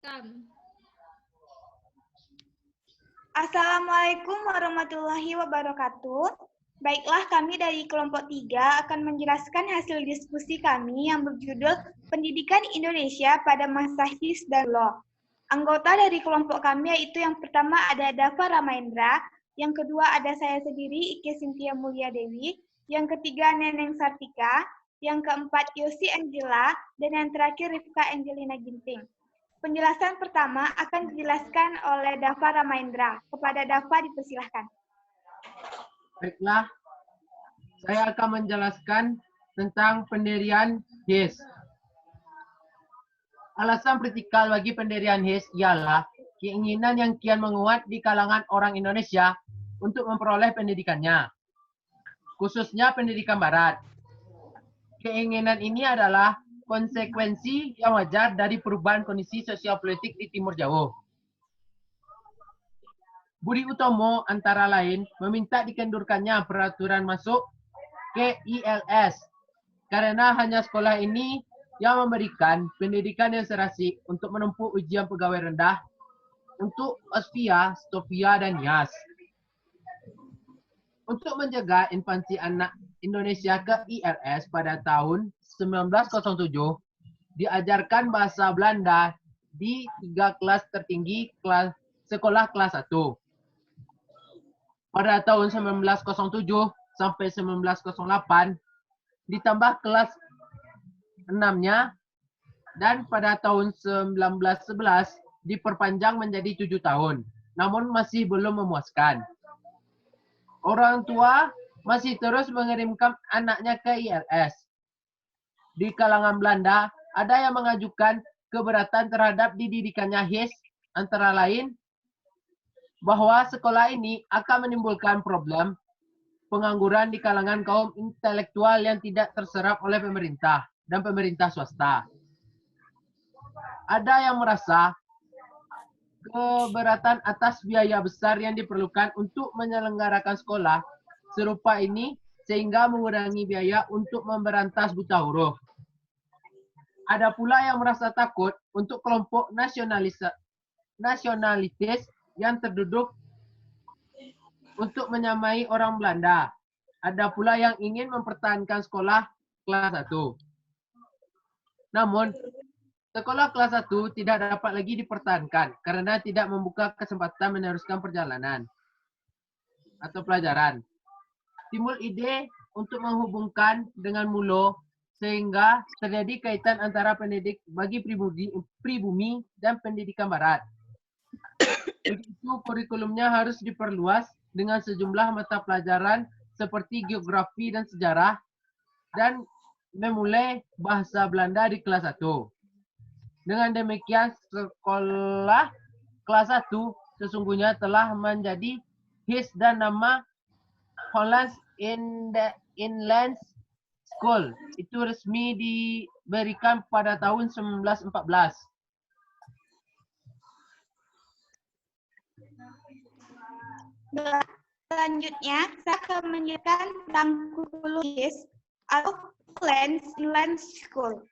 Welcome. Assalamualaikum warahmatullahi wabarakatuh. Baiklah, kami dari kelompok 3 akan menjelaskan hasil diskusi kami yang berjudul Pendidikan Indonesia pada Masa HIS dan Law. Anggota dari kelompok kami yaitu yang pertama ada Dava Ramaendra, yang kedua ada saya sendiri, Ike Cynthia Mulia Dewi, yang ketiga Neneng Sartika, yang keempat Yosi Angela, dan yang terakhir Rifka Angelina Ginting. Penjelasan pertama akan dijelaskan oleh Dava Ramaendra. Kepada Dava dipersilahkan. Baiklah, saya akan menjelaskan tentang pendirian HIS. Alasan kritikal bagi pendirian HIS ialah keinginan yang kian menguat di kalangan orang Indonesia untuk memperoleh pendidikannya, khususnya pendidikan Barat. Keinginan ini adalah konsekuensi yang wajar dari perubahan kondisi sosial politik di Timur Jauh. Budi Utomo antara lain meminta dikendurkannya peraturan masuk ke ILS karena hanya sekolah ini yang memberikan pendidikan yang serasi untuk menempuh ujian pegawai rendah untuk OSPIA, STOPIA, dan NIAS. Untuk menjaga invasi anak Indonesia ke ILS pada tahun 1907, diajarkan bahasa Belanda di 3 kelas tertinggi sekolah kelas 1. Pada tahun 1907 sampai 1908, ditambah kelas 6-nya, dan pada tahun 1911 diperpanjang menjadi 7 tahun, namun masih belum memuaskan. Orang tua masih terus mengirimkan anaknya ke ILS. Di kalangan Belanda, ada yang mengajukan keberatan terhadap didikannya HIS, antara lain bahwa sekolah ini akan menimbulkan problem pengangguran di kalangan kaum intelektual yang tidak terserap oleh pemerintah dan pemerintah swasta. Ada yang merasa keberatan atas biaya besar yang diperlukan untuk menyelenggarakan sekolah serupa ini sehingga mengurangi biaya untuk memberantas buta huruf. Ada pula yang merasa takut untuk kelompok nasionalitis yang terduduk untuk menyamai orang Belanda. Ada pula yang ingin mempertahankan sekolah kelas 1. Namun, sekolah kelas 1 tidak dapat lagi dipertahankan karena tidak membuka kesempatan meneruskan perjalanan atau pelajaran. Timbul ide untuk menghubungkan dengan MULO sehingga terjadi kaitan antara pendidik bagi pribumi dan pendidikan Barat. Begitu kurikulumnya harus diperluas dengan sejumlah mata pelajaran seperti geografi dan sejarah dan memulai bahasa Belanda di kelas 1. Dengan demikian, sekolah kelas 1 sesungguhnya telah menjadi HIS dan nama Hollands Inland School itu resmi diberikan pada tahun 1914. Selanjutnya, saya akan menjelaskan tentang kurikulum HIS atau Hollands Inland School.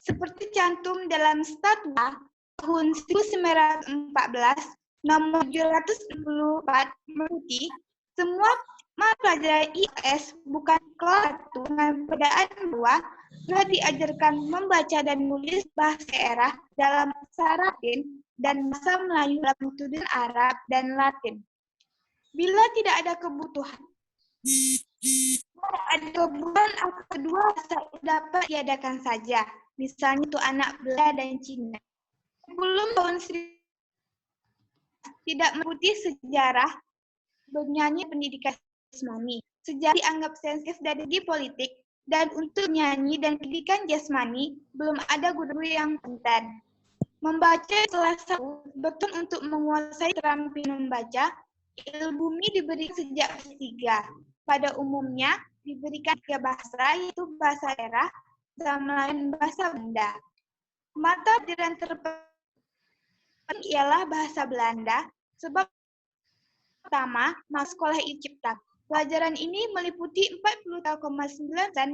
Seperti cantum dalam Statwa tahun 1914 nomor 764 meliputi semua pelajaran ILS bukan kelas 1 dengan perbedaan bahwa telah diajarkan membaca dan menulis bahasa daerah dalam bahasa Latin dan bahasa Melayu dalam metode Arab dan Latin. Bila tidak ada kebutuhan atau kedua bahasa dapat diadakan saja. Misalnya itu anak Belanda dan Cina. Sebelum tahun 1900 tidak mengikuti sejarah bernyanyi pendidikan jasmani. Sejarah dianggap sensitif dari segi politik dan untuk nyanyi dan pendidikan jasmani belum ada guru yang kompeten. Membaca kelas 1 betul untuk menguasai keterampilan membaca. Ilbumi diberikan sejak kelas 3. Pada umumnya diberikan 3 bahasa yaitu bahasa daerah, bahasa Melayu, bahasa Belanda. Mata pelajaran terpenting ialah bahasa Belanda sebab pertama, masuk sekolah Cipta. Pelajaran ini meliputi 40,9%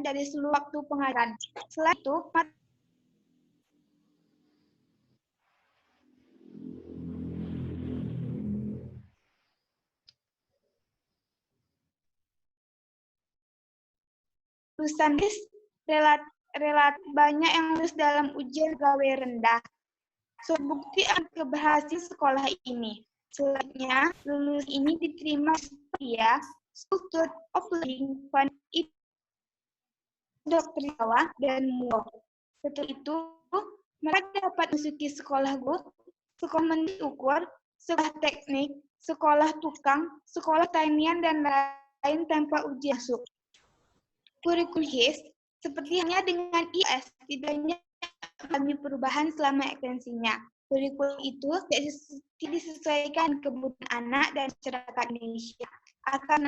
dari seluruh waktu pengajaran. Selain itu, lulusan relatif banyak yang lulus dalam ujian pegawai rendah. Bukti keberhasilan sekolah ini. Selanjutnya, lulus ini diterima dia Institute of Learning Fund Dr. Jawa dan MUO. Setelah itu, mereka dapat masuki sekolah guru, sekolah mendidik ukur, sekolah teknik, sekolah tukang, sekolah tanian, dan lain tanpa ujian masuk. Kurikulum HIS, seperti halnya dengan IAS, tidaknya mengalami perubahan selama ekstensinya. Kurikulum itu disesuaikan kebutuhan anak dan masyarakat Indonesia. Akan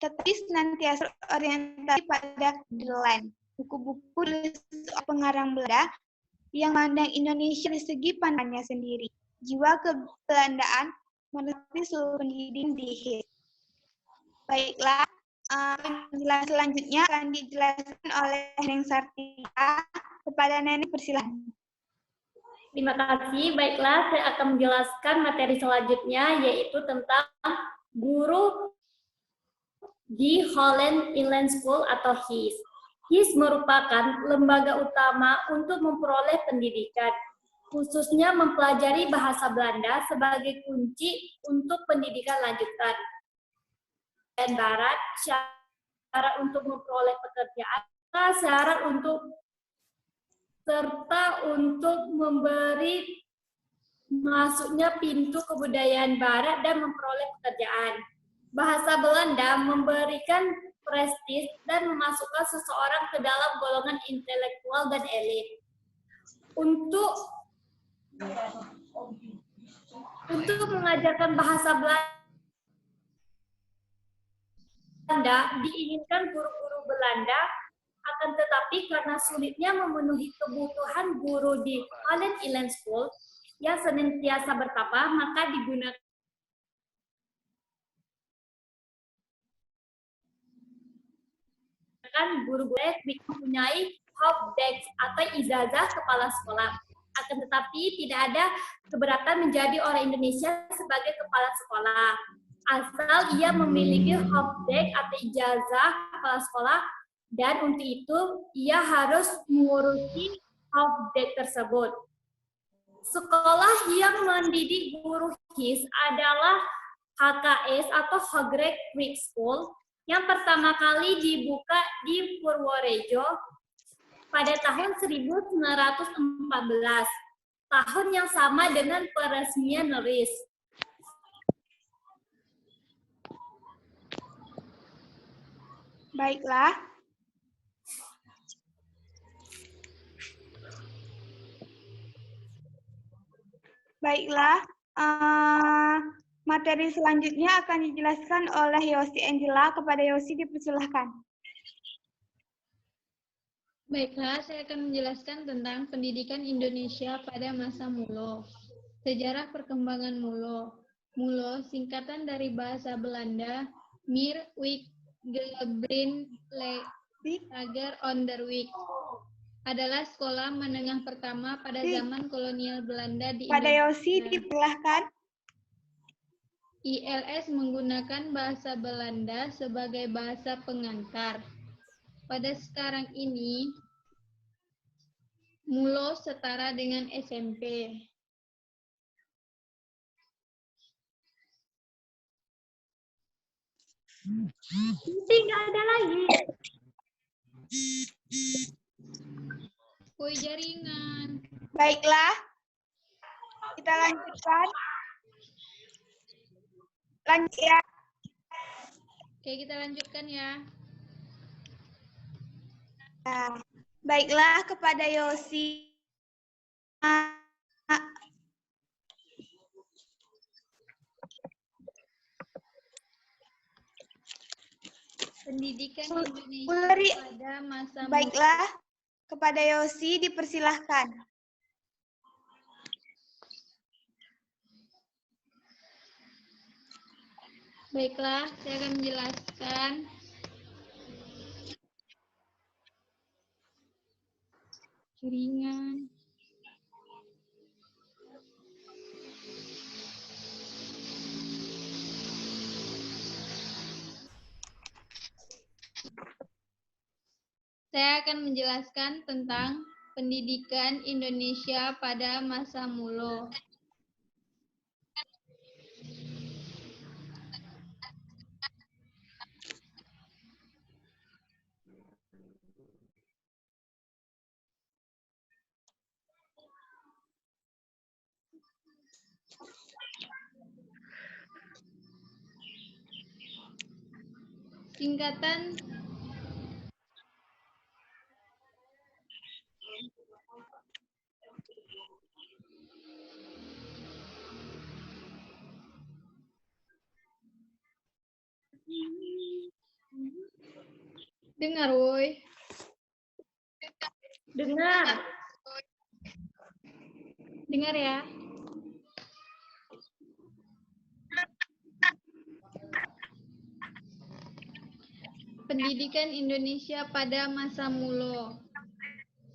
tetapi senantiasa orientasi pada deadline. Buku-buku pengarang Belanda yang memandang Indonesia dari segi pandangnya sendiri. Jiwa kebelandaan menepi seluruh pendidikan di HIS. Baiklah, penjelasan selanjutnya akan dijelaskan oleh Neneng Sartika. Kepada Nenek, persilakan. Terima kasih. Baiklah, saya akan menjelaskan materi selanjutnya, yaitu tentang guru di Holland Inland School atau HIS. HIS merupakan lembaga utama untuk memperoleh pendidikan, khususnya mempelajari bahasa Belanda sebagai kunci untuk pendidikan lanjutan. Dan Barat, syarat untuk memperoleh pekerjaan, syarat untuk serta untuk memberi masuknya pintu kebudayaan Barat dan memperoleh pekerjaan. Bahasa Belanda memberikan prestis dan memasukkan seseorang ke dalam golongan intelektual dan elit. Untuk mengajarkan bahasa Belanda, diinginkan guru-guru Belanda, akan tetapi karena sulitnya memenuhi kebutuhan guru di Holland Inland School yang senantiasa bertambah, maka digunakan guru-guru mempunyai Hauptdeck atau ijazah kepala sekolah. Akan tetapi tidak ada keberatan menjadi orang Indonesia sebagai kepala sekolah, asal ia memiliki Hauptdeck atau ijazah kepala sekolah, dan untuk itu ia harus mengurusi Hauptdeck tersebut. Sekolah yang mendidik guru HIS adalah HKS atau Hogrek Quick School yang pertama kali dibuka di Purworejo pada tahun 1914, tahun yang sama dengan peresmian NERIS. Baiklah. Materi selanjutnya akan dijelaskan oleh Yosi Angela. Kepada Yosi dipersilahkan. Baiklah, saya akan menjelaskan tentang pendidikan Indonesia pada masa Mulo. Sejarah perkembangan Mulo. Mulo, singkatan dari bahasa Belanda, Mir Wijk Gelbrin Lager Onderwijk, adalah sekolah menengah pertama pada zaman kolonial Belanda di Indonesia. Pada Yosi dipersilahkan. ILS menggunakan bahasa Belanda sebagai bahasa pengantar. Pada sekarang ini, Mulo setara dengan SMP. Tidak ada lagi. Koi jaringan. Baiklah, kita lanjutkan. Lanjut ya. Oke, kita lanjutkan ya. Nah, baiklah, kepada Yosi. Pendidikan Indonesia pada masa Baiklah, kepada Yosi dipersilahkan. Baiklah, saya akan menjelaskan. Jaringan. Saya akan menjelaskan tentang pendidikan Indonesia pada masa Mulo. Singkatan dengar, woi. Dengar. Dengar ya. Pendidikan Indonesia pada masa Mulo.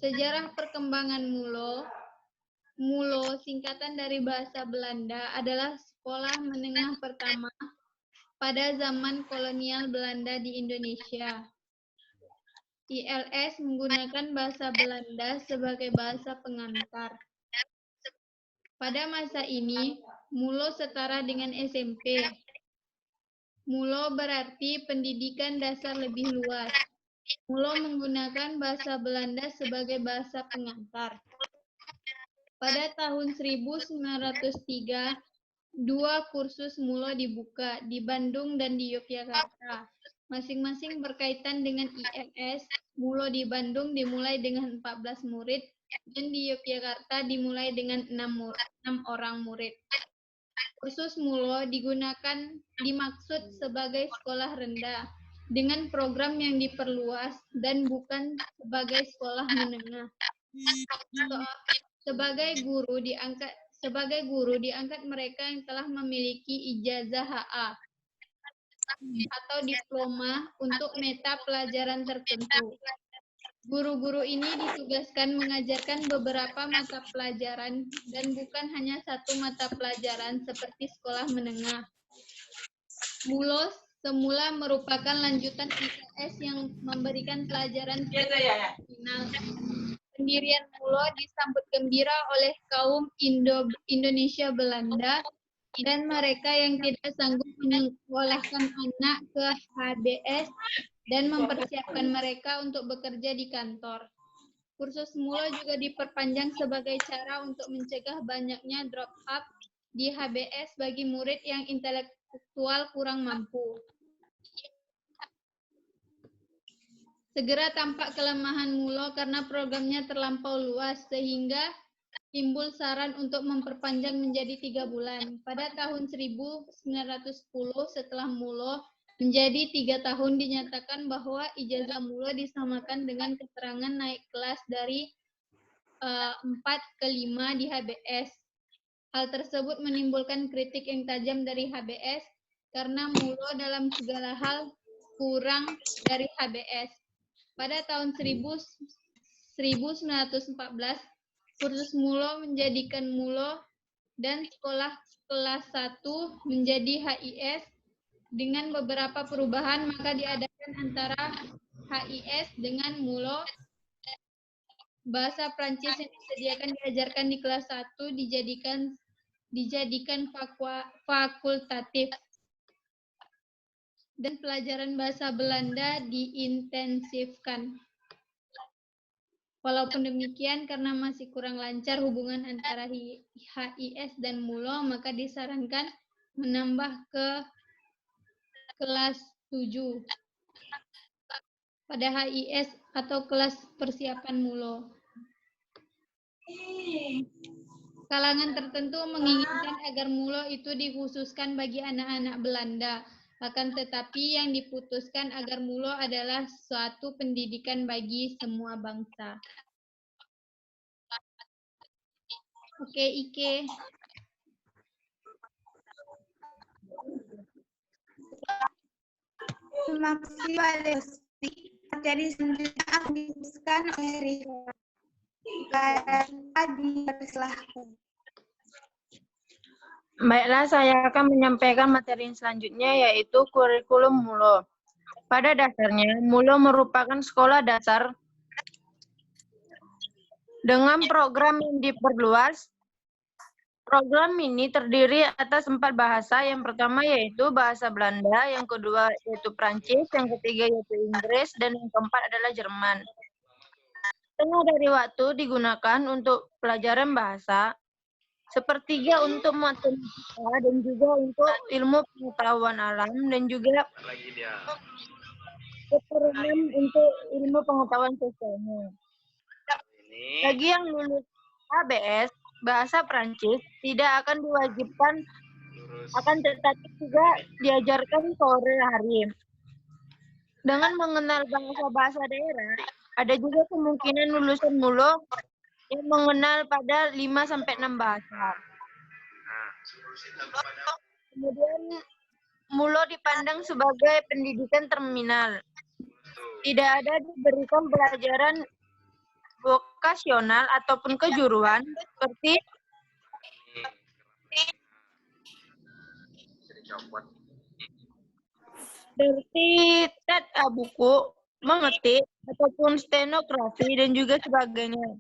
Sejarah perkembangan Mulo. Mulo, singkatan dari bahasa Belanda, adalah sekolah menengah pertama pada zaman kolonial Belanda di Indonesia. ILS menggunakan bahasa Belanda sebagai bahasa pengantar. Pada masa ini, Mulo setara dengan SMP. Mulo berarti pendidikan dasar lebih luas. Mulo menggunakan bahasa Belanda sebagai bahasa pengantar. Pada tahun 1903, 2 kursus Mulo dibuka di Bandung dan di Yogyakarta. Masing-masing berkaitan dengan ILS. Mulo di Bandung dimulai dengan 14 murid dan di Yogyakarta dimulai dengan 6 orang murid. Kursus Mulo dimaksud sebagai sekolah rendah dengan program yang diperluas dan bukan sebagai sekolah menengah. Sebagai guru diangkat mereka yang telah memiliki ijazah HA atau diploma untuk mata pelajaran tertentu. Guru-guru ini ditugaskan mengajarkan beberapa mata pelajaran dan bukan hanya satu mata pelajaran seperti sekolah menengah. Mulo semula merupakan lanjutan ILS yang memberikan pelajaran final. Pendirian Mulo disambut gembira oleh kaum Indonesia Belanda dan mereka yang tidak sanggup menyekolahkan anak ke HBS dan mempersiapkan mereka untuk bekerja di kantor. Kursus Mulo juga diperpanjang sebagai cara untuk mencegah banyaknya drop out di HBS bagi murid yang intelektual kurang mampu. Segera tampak kelemahan Mulo karena programnya terlampau luas sehingga timbul saran untuk memperpanjang menjadi 3 bulan. Pada tahun 1910 setelah Mulo menjadi 3 tahun dinyatakan bahwa ijazah Mulo disamakan dengan keterangan naik kelas dari 4 ke 5 di HBS. Hal tersebut menimbulkan kritik yang tajam dari HBS karena Mulo dalam segala hal kurang dari HBS. Pada tahun 1914, kursus Mulo menjadikan Mulo dan sekolah kelas 1 menjadi HIS dengan beberapa perubahan, maka diadakan antara HIS dengan Mulo. Bahasa Prancis yang disediakan diajarkan di kelas 1 dijadikan fakultatif. Dan pelajaran bahasa Belanda diintensifkan. Walaupun demikian, karena masih kurang lancar hubungan antara HIS dan Mulo, maka disarankan menambah ke kelas 7 pada HIS atau kelas persiapan Mulo. Kalangan tertentu menginginkan agar Mulo itu dikhususkan bagi anak-anak Belanda. Akan tetapi yang diputuskan agar Mulo adalah suatu pendidikan bagi semua bangsa. Oke, Ike. Terima kasih, Pak Lesti. Materi selanjutnya akan diteruskan oleh Rifat. Kita dipersilahkan. Baiklah, saya akan menyampaikan materi selanjutnya, yaitu kurikulum Mulo. Pada dasarnya, Mulo merupakan sekolah dasar Dengan program yang diperluas, program ini terdiri atas 4 bahasa. Yang pertama yaitu bahasa Belanda, yang kedua yaitu Prancis, yang ketiga yaitu Inggris, dan yang keempat adalah Jerman. Setengah dari waktu digunakan untuk pelajaran bahasa, sepertiga untuk matematika dan juga untuk ilmu pengetahuan alam, dan juga seperempat untuk ilmu pengetahuan sosialnya. Bagi yang lulus HBS, bahasa Prancis tidak akan diwajibkan, akan tetapi juga diajarkan sore hari. Dengan mengenal bahasa-bahasa daerah, ada juga kemungkinan lulusan MULO yang mengenal pada 5-6 bahasa. Kemudian MULO dipandang sebagai pendidikan terminal. Tidak ada diberikan pelajaran vokasional ataupun kejuruan seperti buku, mengetik, ataupun stenografi, dan juga sebagainya.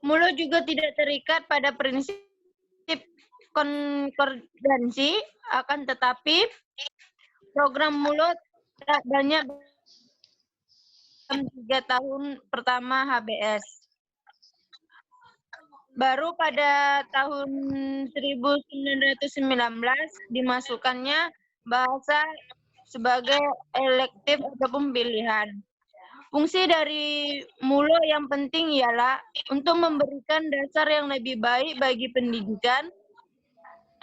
MULO juga tidak terikat pada prinsip konkordansi, akan tetapi program MULO tak banyak 3 tahun pertama HBS. Baru pada tahun 1919 dimasukkannya bahasa sebagai elektif ataupun pilihan. Fungsi dari MULO yang penting ialah untuk memberikan dasar yang lebih baik bagi pendidikan,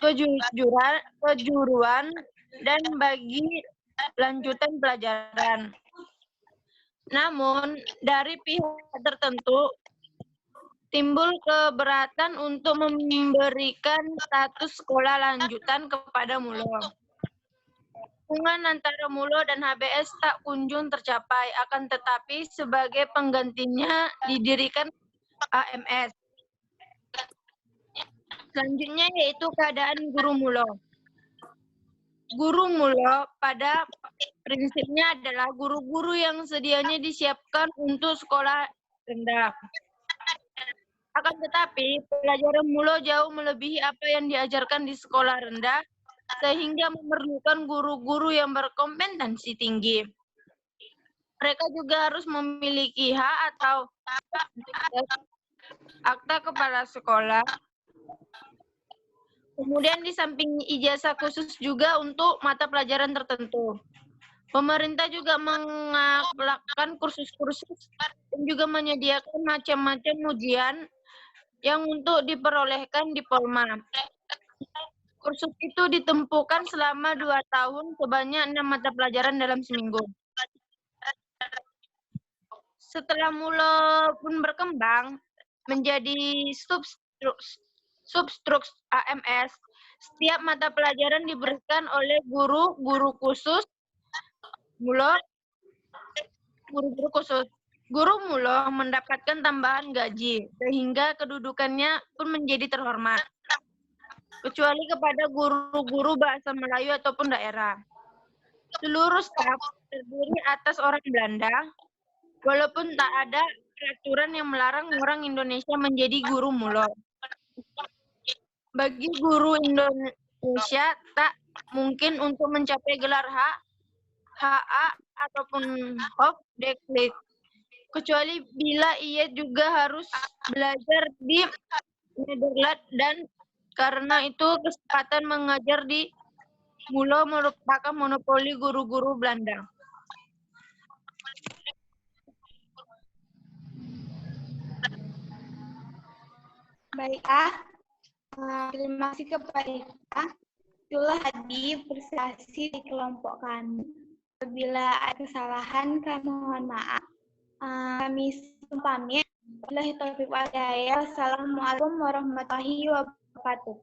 kejuruan, dan bagi lanjutan pelajaran. Namun, dari pihak tertentu timbul keberatan untuk memberikan status sekolah lanjutan kepada MULO. Hubungan antara MULO dan HBS tak kunjung tercapai, akan tetapi sebagai penggantinya didirikan AMS. Selanjutnya yaitu keadaan guru MULO. Guru MULO pada prinsipnya adalah guru-guru yang sedianya disiapkan untuk sekolah rendah. Akan tetapi, pelajaran MULO jauh melebihi apa yang diajarkan di sekolah rendah, sehingga memerlukan guru-guru yang berkompetensi tinggi. Mereka juga harus memiliki hak atau akta kepala sekolah. Kemudian di samping ijazah khusus juga untuk mata pelajaran tertentu. Pemerintah juga melakukan kursus-kursus dan juga menyediakan macam-macam ujian yang untuk diperolehkan diploma. Kursus itu ditempuhkan selama 2 tahun sebanyak 6 mata pelajaran dalam seminggu. Setelah MULO pun berkembang menjadi substruk AMS, setiap mata pelajaran diberikan oleh guru khusus MULO, guru-guru khusus. Guru MULO mendapatkan tambahan gaji, sehingga kedudukannya pun menjadi terhormat, kecuali kepada guru-guru bahasa Melayu ataupun daerah. Seluruh staf terdiri atas orang Belanda, walaupun tak ada peraturan yang melarang orang Indonesia menjadi guru MULO. Bagi guru Indonesia tak mungkin untuk mencapai gelar HA ataupun Hoofddecklet, kecuali bila ia juga harus belajar di Nederland, dan karena itu kesempatan mengajar di MULO merupakan monopoli guru-guru Belanda. Baik, terima kasih kepada Ika. Itulah tadi presentasi di kelompok kami. Apabila ada kesalahan, kami mohon maaf. Kami pamit. Wabillahi taufiq wal hidayah. Assalamualaikum warahmatullahi wabarakatuh.